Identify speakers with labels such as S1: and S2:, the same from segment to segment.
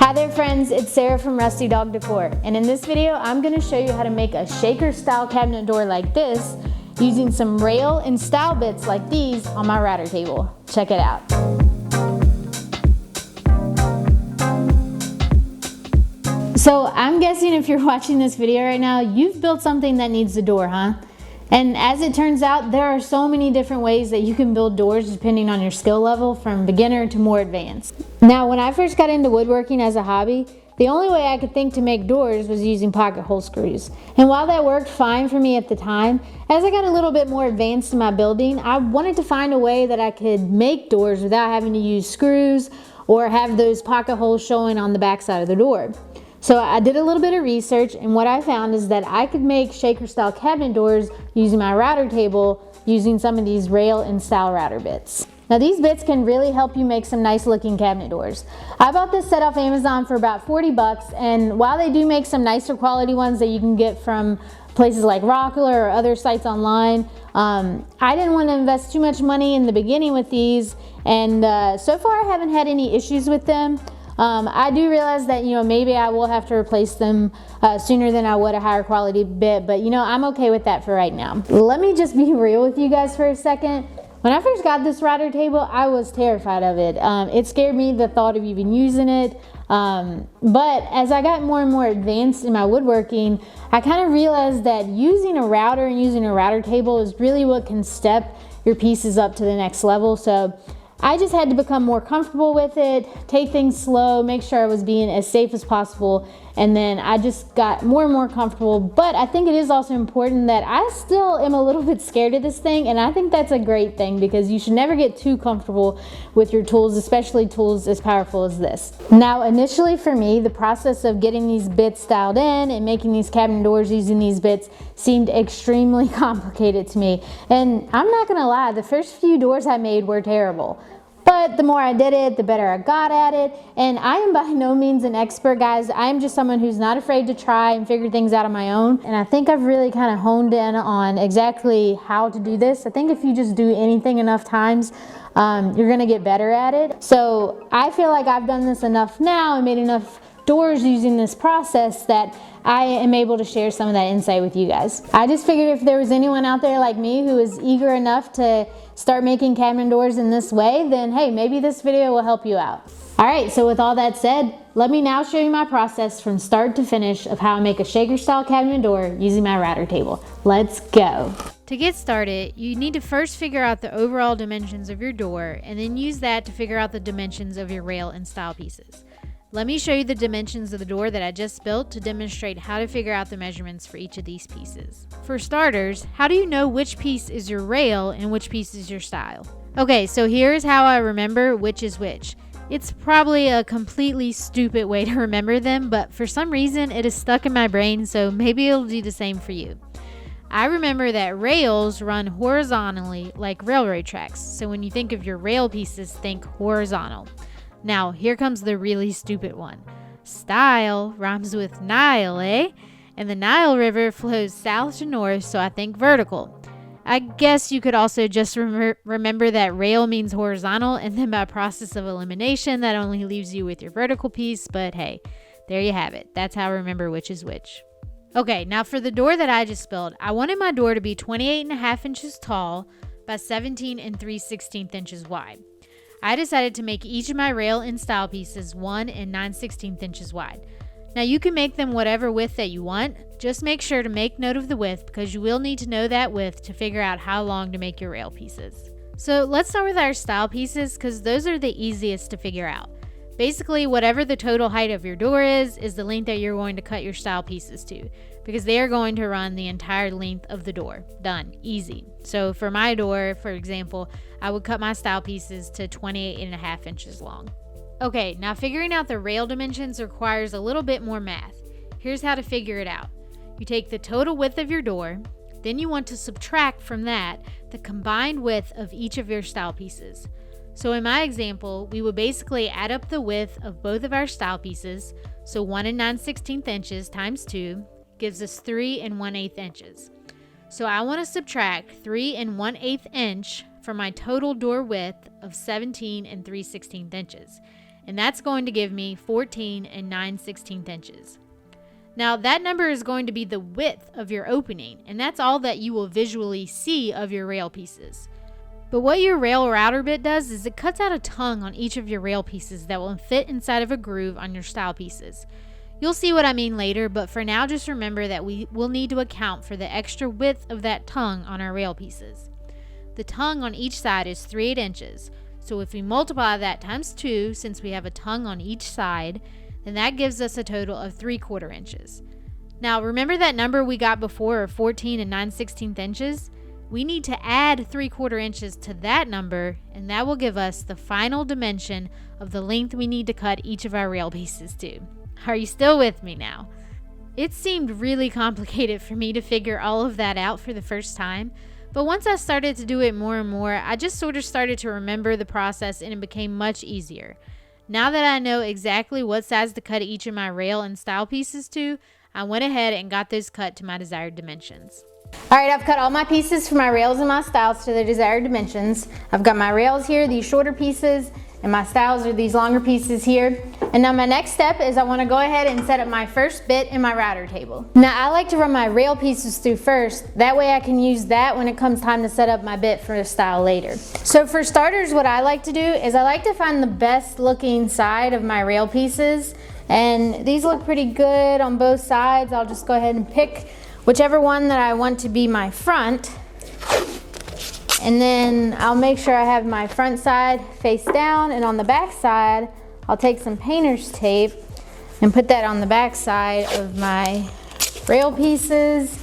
S1: Hi there friends, it's Sarah from Rusty Dog Decor, and in this video I'm going to show you how to make a shaker style cabinet door like this using some rail and stile bits like these on my router table. Check it out. So I'm guessing if you're watching this video right now, you've built something that needs a door, huh? And as it turns out, there are so many different ways that you can build doors depending on your skill level, from beginner to more advanced. Now, when I first got into woodworking as a hobby, the only way I could think to make doors was using pocket hole screws. And while that worked fine for me at the time, as I got a little bit more advanced in my building, I wanted to find a way that I could make doors without having to use screws or have those pocket holes showing on the back side of the door. So I did a little bit of research, and what I found is that I could make shaker style cabinet doors using my router table using some of these rail and stile router bits. Now these bits can really help you make some nice looking cabinet doors. I bought this set off Amazon for about 40 bucks, and while they do make some nicer quality ones that you can get from places like Rockler or other sites online, I didn't want to invest too much money in the beginning with these, and so far I haven't had any issues with them. I do realize that, maybe I will have to replace them sooner than I would a higher quality bit, but I'm okay with that for right now. Let me just be real with you guys for a second. When I first got this router table, I was terrified of it. It scared me, the thought of even using it. But as I got more and more advanced in my woodworking, I kind of realized that using a router and using a router table is really what can step your pieces up to the next level. So I just had to become more comfortable with it, take things slow, make sure I was being as safe as possible, and then I just got more and more comfortable. But I think it is also important that I still am a little bit scared of this thing, and I think that's a great thing because you should never get too comfortable with your tools, especially tools as powerful as this. Now, initially for me, the process of getting these bits dialed in and making these cabinet doors using these bits seemed extremely complicated to me. And I'm not gonna lie, the first few doors I made were terrible. But the more I did it, the better I got at it. And I am by no means an expert, guys. I'm just someone who's not afraid to try and figure things out on my own. And I think I've really kind of honed in on exactly how to do this. I think if you just do anything enough times, you're gonna get better at it. So I feel like I've done this enough now and made enough doors using this process that I am able to share some of that insight with you guys. I just figured if there was anyone out there like me who is eager enough to start making cabinet doors in this way, then hey, maybe this video will help you out. All right, so with all that said, let me now show you my process from start to finish of how I make a shaker style cabinet door using my router table. Let's go. To get started, you need to first figure out the overall dimensions of your door and then use that to figure out the dimensions of your rail and stile pieces. Let me show you the dimensions of the door that I just built to demonstrate how to figure out the measurements for each of these pieces. For starters, how do you know which piece is your rail and which piece is your stile? Okay, so here's how I remember which is which. It's probably a completely stupid way to remember them, but for some reason it is stuck in my brain, so maybe it'll do the same for you. I remember that rails run horizontally like railroad tracks, so when you think of your rail pieces, think horizontal. Now, here comes the really stupid one. Stile rhymes with Nile, eh? And the Nile River flows south to north, so I think vertical. I guess you could also just remember that rail means horizontal, and then by process of elimination, that only leaves you with your vertical piece, but hey, there you have it. That's how I remember which is which. Okay, now for the door that I just built, I wanted my door to be 28.5 inches tall by 17 3/16 inches wide. I decided to make each of my rail and stile pieces 1 9/16 inches wide. Now you can make them whatever width that you want, just make sure to make note of the width because you will need to know that width to figure out how long to make your rail pieces. So let's start with our stile pieces because those are the easiest to figure out. Basically, whatever the total height of your door is the length that you're going to cut your stile pieces to, because they are going to run the entire length of the door. Done. Easy. So for my door, for example, I would cut my stile pieces to 28.5 inches long. Okay, now figuring out the rail dimensions requires a little bit more math. Here's how to figure it out. You take the total width of your door, then you want to subtract from that the combined width of each of your stile pieces. So in my example, we would basically add up the width of both of our stile pieces, so 1 9/16 inches times 2 gives us 3 1/8 inches. So I want to subtract 3 1/8 inch from my total door width of 17 3/16 inches. and that's going to give me 14 and 9/16 inches. Now that number is going to be the width of your opening, and that's all that you will visually see of your rail pieces. But what your rail router bit does is it cuts out a tongue on each of your rail pieces that will fit inside of a groove on your stile pieces. You'll see what I mean later, but for now just remember that we will need to account for the extra width of that tongue on our rail pieces. The tongue on each side is 3/8 inches, so if we multiply that times 2, since we have a tongue on each side, then that gives us a total of 3/4 inches. Now remember that number we got before of 14 and 9/16 inches? We need to add 3/4 inches to that number, and that will give us the final dimension of the length we need to cut each of our rail pieces to. Are you still with me now? It seemed really complicated for me to figure all of that out for the first time, but once I started to do it more and more, I just sort of started to remember the process and it became much easier. Now that I know exactly what size to cut each of my rail and stile pieces to, I went ahead and got those cut to my desired dimensions. Alright, I've cut all my pieces for my rails and my stiles to their desired dimensions. I've got my rails here, these shorter pieces, and my stiles are these longer pieces here. And now my next step is I want to go ahead and set up my first bit in my router table. Now I like to run my rail pieces through first, that way I can use that when it comes time to set up my bit for a stile later. So for starters, what I like to do is I like to find the best looking side of my rail pieces, and these look pretty good on both sides. I'll just go ahead and pick whichever one that I want to be my front, and then I'll make sure I have my front side face down, and on the back side I'll take some painter's tape and put that on the back side of my rail pieces.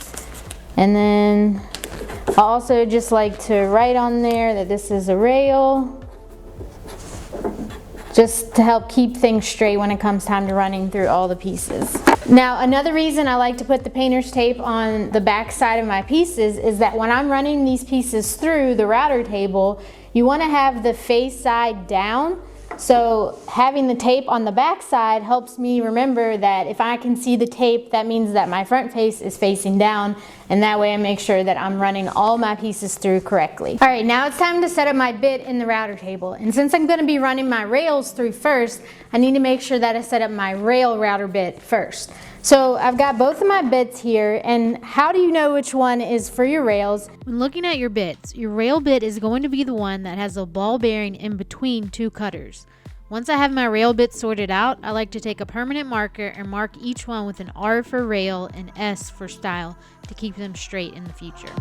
S1: And then I'll also just like to write on there that this is a rail, just to help keep things straight when it comes time to running through all the pieces. Now another reason I like to put the painter's tape on the back side of my pieces is that when I'm running these pieces through the router table, you want to have the face side down. So having the tape on the back side helps me remember that if I can see the tape, that means that my front face is facing down, and that way I make sure that I'm running all my pieces through correctly. Alright, now it's time to set up my bit in the router table. And since I'm going to be running my rails through first, I need to make sure that I set up my rail router bit first. So I've got both of my bits here, and how do you know which one is for your rails? When looking at your bits, your rail bit is going to be the one that has a ball bearing in between two cutters. Once I have my rail bits sorted out, I like to take a permanent marker and mark each one with an R for rail and S for stile to keep them straight in the future.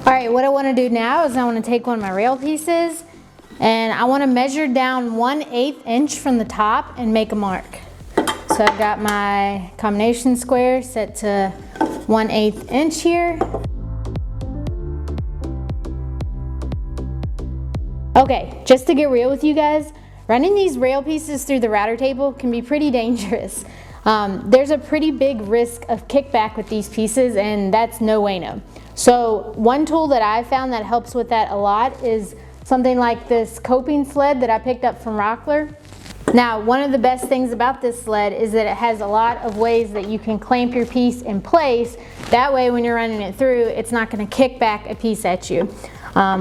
S1: Alright, what I want to do now is I want to take one of my rail pieces and I want to measure down 1/8 inch from the top and make a mark. So I've got my combination square set to 1/8 inch here. Okay, just to get real with you guys, running these rail pieces through the router table can be pretty dangerous. There's a pretty big risk of kickback with these pieces, and that's no way no. So one tool that I found that helps with that a lot is something like this coping sled that I picked up from Rockler. Now, one of the best things about this sled is that it has a lot of ways that you can clamp your piece in place. That way when you're running it through, it's not going to kick back a piece at you,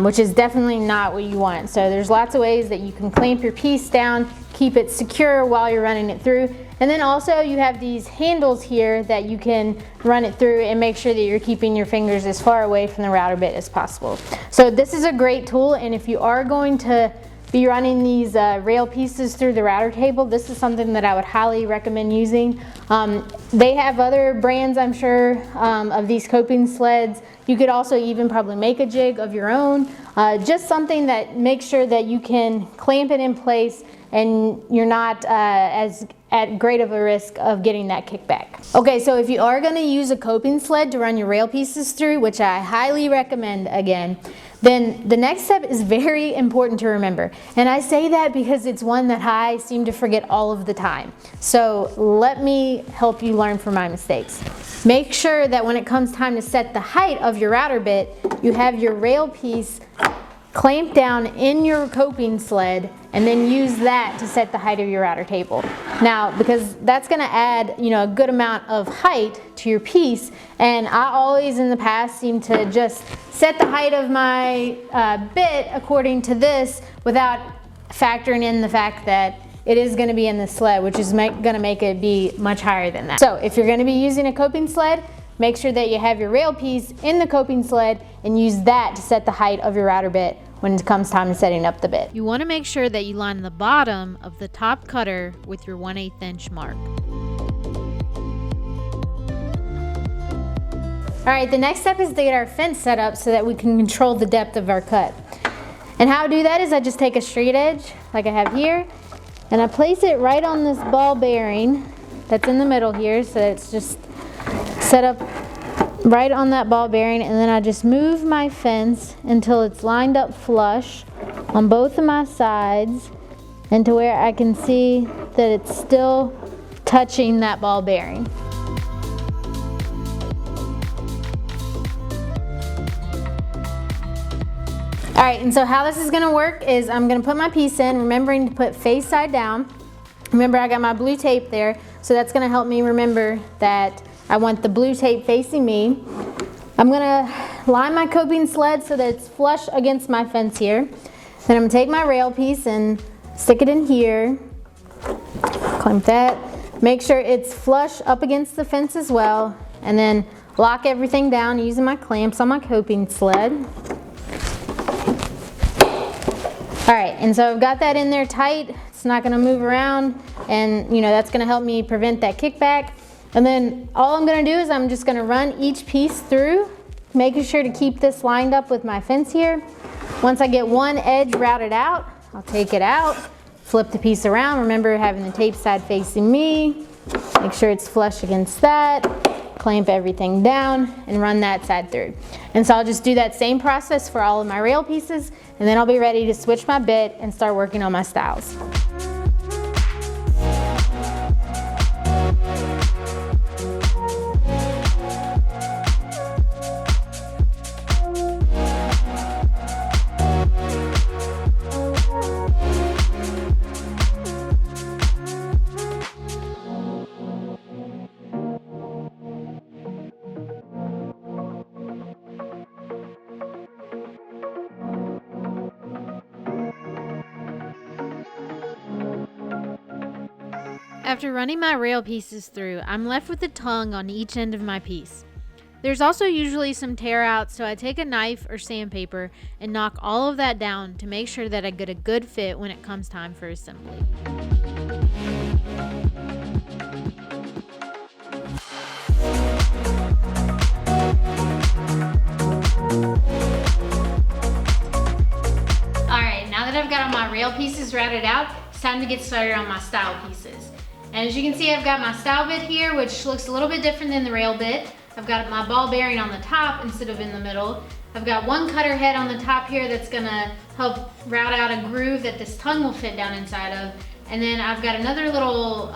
S1: which is definitely not what you want. So there's lots of ways that you can clamp your piece down, keep it secure while you're running it through. And then also you have these handles here that you can run it through and make sure that you're keeping your fingers as far away from the router bit as possible. So this is a great tool, and if you are going to be running these rail pieces through the router table, this is something that I would highly recommend using. They have other brands, I'm sure, of these coping sleds. You could also even probably make a jig of your own. Just something that makes sure that you can clamp it in place and you're not as at great of a risk of getting that kickback. Okay, so if you are going to use a coping sled to run your rail pieces through, which I highly recommend again, then the next step is very important to remember. And I say that because it's one that I seem to forget all of the time. So let me help you learn from my mistakes. Make sure that when it comes time to set the height of your router bit, you have your rail piece clamped down in your coping sled, and then use that to set the height of your router table. Now, because that's going to add, a good amount of height to your piece, and I always in the past seem to just set the height of my bit according to this without factoring in the fact that it is going to be in the sled, which is going to make it be much higher than that. So if you're going to be using a coping sled, make sure that you have your rail piece in the coping sled and use that to set the height of your router bit when it comes time to setting up the bit.
S2: You want to make sure that you line the bottom of the top cutter with your 1/8 inch mark.
S1: All right, the next step is to get our fence set up so that we can control the depth of our cut. And how I do that is I just take a straight edge like I have here, and I place it right on this ball bearing that's in the middle here, so it's just set up right on that ball bearing, and then I just move my fence until it's lined up flush on both of my sides and to where I can see that it's still touching that ball bearing. All right, and so how this is gonna work is I'm gonna put my piece in, remembering to put face side down. Remember, I got my blue tape there, so that's gonna help me remember that I want the blue tape facing me. I'm gonna line my coping sled so that it's flush against my fence here. Then I'm gonna take my rail piece and stick it in here. Clamp that. Make sure it's flush up against the fence as well, and then lock everything down using my clamps on my coping sled. All right, and so I've got that in there tight. It's not gonna move around, and that's gonna help me prevent that kickback. And then all I'm gonna do is I'm just gonna run each piece through, making sure to keep this lined up with my fence here. Once I get one edge routed out, I'll take it out, flip the piece around. Remember, having the tape side facing me. Make sure it's flush against that. Clamp everything down and run that side through. And so I'll just do that same process for all of my rail pieces, and then I'll be ready to switch my bit and start working on my stiles.
S2: After running my rail pieces through, I'm left with the tongue on each end of my piece. There's also usually some tear out, so I take a knife or sandpaper and knock all of that down to make sure that I get a good fit when it comes time for assembly.
S1: Alright, now that I've got all my rail pieces routed out, it's time to get started on my stile pieces. And as you can see, I've got my stile bit here, which looks a little bit different than the rail bit. I've got my ball bearing on the top instead of in the middle. I've got one cutter head on the top here that's gonna help route out a groove that this tongue will fit down inside of. And then I've got another little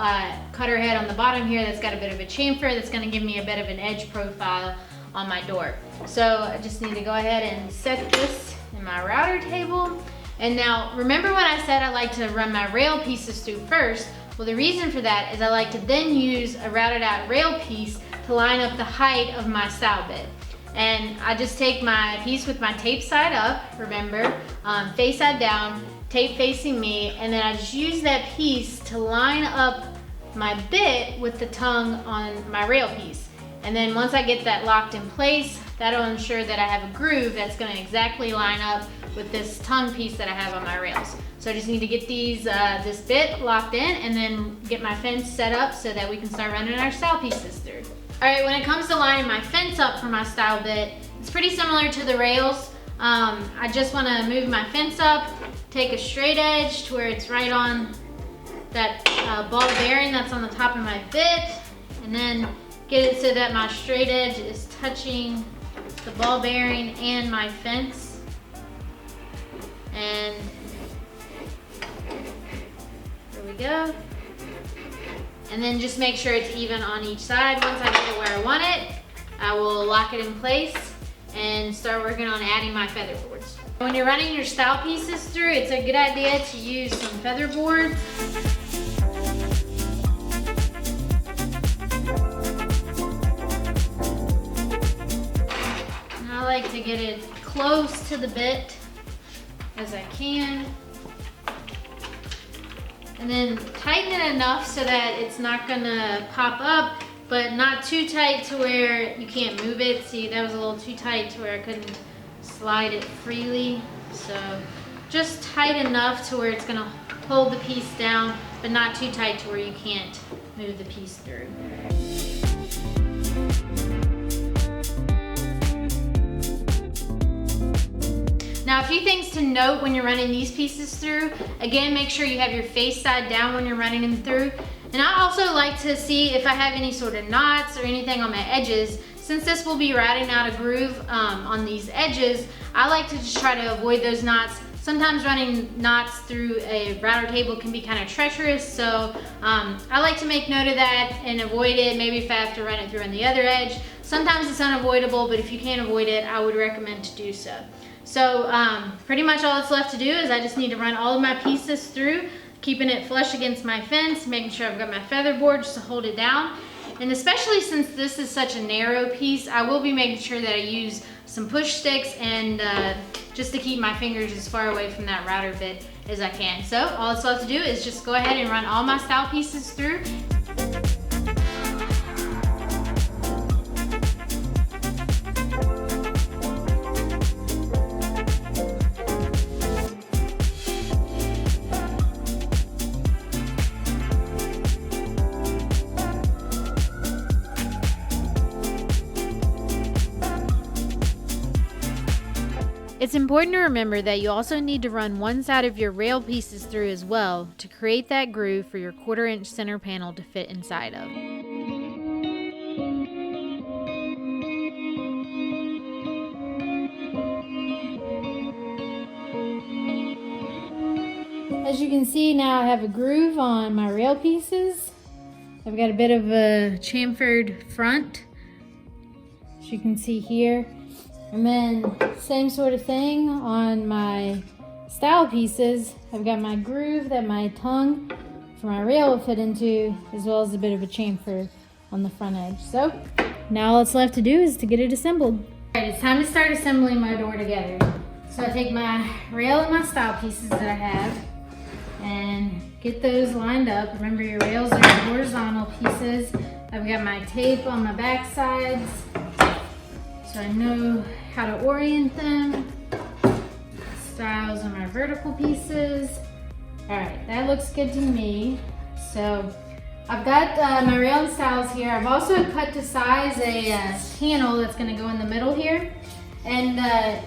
S1: cutter head on the bottom here that's got a bit of a chamfer that's gonna give me a bit of an edge profile on my door. So I just need to go ahead and set this in my router table. And now, remember when I said I like to run my rail pieces through first? Well, the reason for that is I like to then use a routed out rail piece to line up the height of my stile bit. And I just take my piece with my tape side up, remember, face side down, tape facing me, and then I just use that piece to line up my bit with the tongue on my rail piece. And then once I get that locked in place, that'll ensure that I have a groove that's gonna exactly line up with this tongue piece that I have on my rails. So I just need to get this bit locked in and then get my fence set up so that we can start running our stile pieces through. All right, when it comes to lining my fence up for my stile bit, it's pretty similar to the rails. I just wanna move my fence up, take a straight edge to where it's right on that ball bearing that's on the top of my bit, and then get it so that my straight edge is touching the ball bearing and my fence. And there we go. And then just make sure it's even on each side. Once I get it where I want it, I will lock it in place and start working on adding my feather boards. When you're running your stile pieces through, it's a good idea to use some feather boards. And I like to get it close to the bit as I can.
S2: And then tighten it enough so that it's not gonna pop up, but not too tight to where you can't move it. See, that was a little too tight to where I couldn't slide it freely. So just tight enough to where it's gonna hold the piece down, but not too tight to where you can't move the piece through. Now, a few things to note when you're running these pieces through. Again, make sure you have your face side down when you're running them through. And I also like to see if I have any sort of knots or anything on my edges. Since this will be routing out a groove on these edges, I like to just try to avoid those knots. Sometimes running knots through a router table can be kind of treacherous, so I like to make note of that and avoid it. Maybe if I have to run it through on the other edge. Sometimes it's unavoidable, but if you can't avoid it, I would recommend to do so. So pretty much all that's left to do is I just need to run all of my pieces through, keeping it flush against my fence, making sure I've got my feather board just to hold it down. And especially since this is such a narrow piece, I will be making sure that I use some push sticks and just to keep my fingers as far away from that router bit as I can. So all that's left to do is just go ahead and run all my stile pieces through. It's important to remember that you also need to run one side of your rail pieces through as well to create that groove for your 1/4 inch center panel to fit inside of.
S1: As you can see, now I have a groove on my rail pieces. I've got a bit of a chamfered front, as you can see here. And then same sort of thing on my stile pieces. I've got my groove that my tongue for my rail will fit into, as well as a bit of a chamfer on the front edge. So now all that's left to do is to get it assembled. All right, it's time to start assembling my door together. So I take my rail and my stile pieces that I have and get those lined up. Remember, your rails are horizontal pieces. I've got my tape on my back sides, so I know how to orient them. Stiles on my vertical pieces. All right, that looks good to me. So I've got my rail and stiles here. I've also cut to size a panel that's gonna go in the middle here. And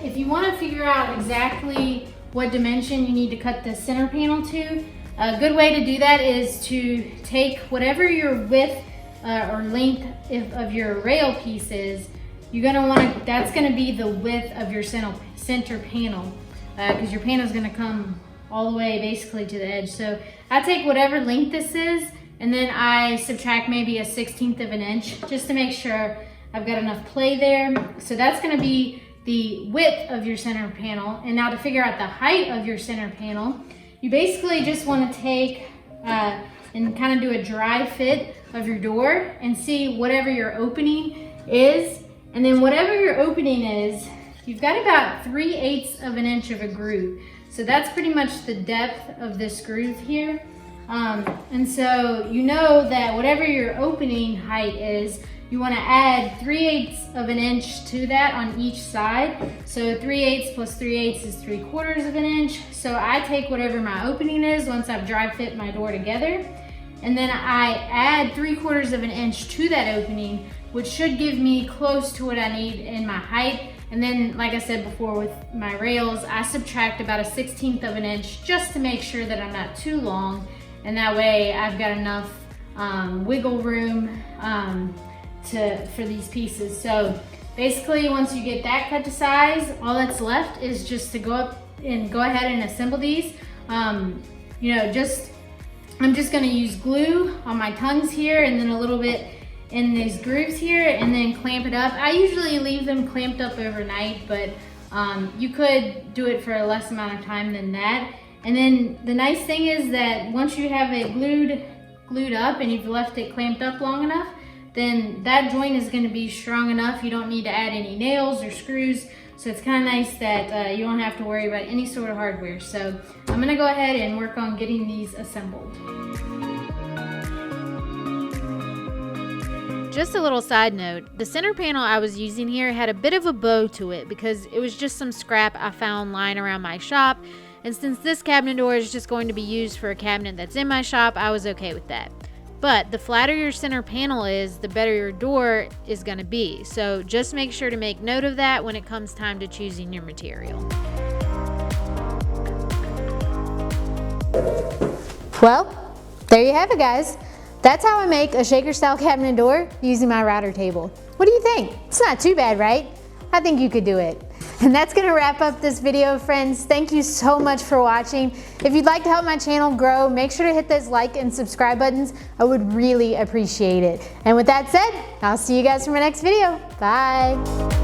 S1: if you wanna figure out exactly what dimension you need to cut the center panel to, a good way to do that is to take whatever your width or length of your rail piece is. You're gonna wanna, that's gonna be the width of your center panel, because your panel is gonna come all the way basically to the edge. So I take whatever length this is, and then I subtract maybe a 1/16 of an inch, just to make sure I've got enough play there. So that's gonna be the width of your center panel. And now to figure out the height of your center panel, you basically just wanna take and kind of do a dry fit of your door and see whatever your opening is. And then whatever your opening is, you've got about 3/8 of an inch of a groove. So that's pretty much the depth of this groove here. And so you know that whatever your opening height is, you want to add 3/8 of an inch to that on each side. So 3/8 plus 3/8 is 3/4 of an inch. So I take whatever my opening is once I've dry fit my door together, and then I add 3/4 of an inch to that opening, which should give me close to what I need in my height. And then, like I said before, with my rails, I subtract about a 1/16 of an inch just to make sure that I'm not too long. And that way I've got enough wiggle room for these pieces. So basically, once you get that cut to size, all that's left is just to go ahead and assemble these. You know, I'm just gonna use glue on my tongues here, and then a little bit in these grooves here, and then clamp it up. I usually leave them clamped up overnight, but you could do it for a less amount of time than that. And then the nice thing is that once you have it glued up and you've left it clamped up long enough, then that joint is going to be strong enough. You don't need to add any nails or screws. So it's kind of nice that you don't have to worry about any sort of hardware. So I'm gonna go ahead and work on getting these assembled.
S2: Just a little side note, the center panel I was using here had a bit of a bow to it because it was just some scrap I found lying around my shop, and since this cabinet door is just going to be used for a cabinet that's in my shop, I was okay with that. But the flatter your center panel is, the better your door is going to be, so just make sure to make note of that when it comes time to choosing your material.
S1: Well, there you have it, guys. That's how I make a shaker style cabinet door using my router table. What do you think? It's not too bad, right? I think you could do it. And that's gonna wrap up this video, friends. Thank you so much for watching. If you'd like to help my channel grow, make sure to hit those like and subscribe buttons. I would really appreciate it. And with that said, I'll see you guys for my next video. Bye.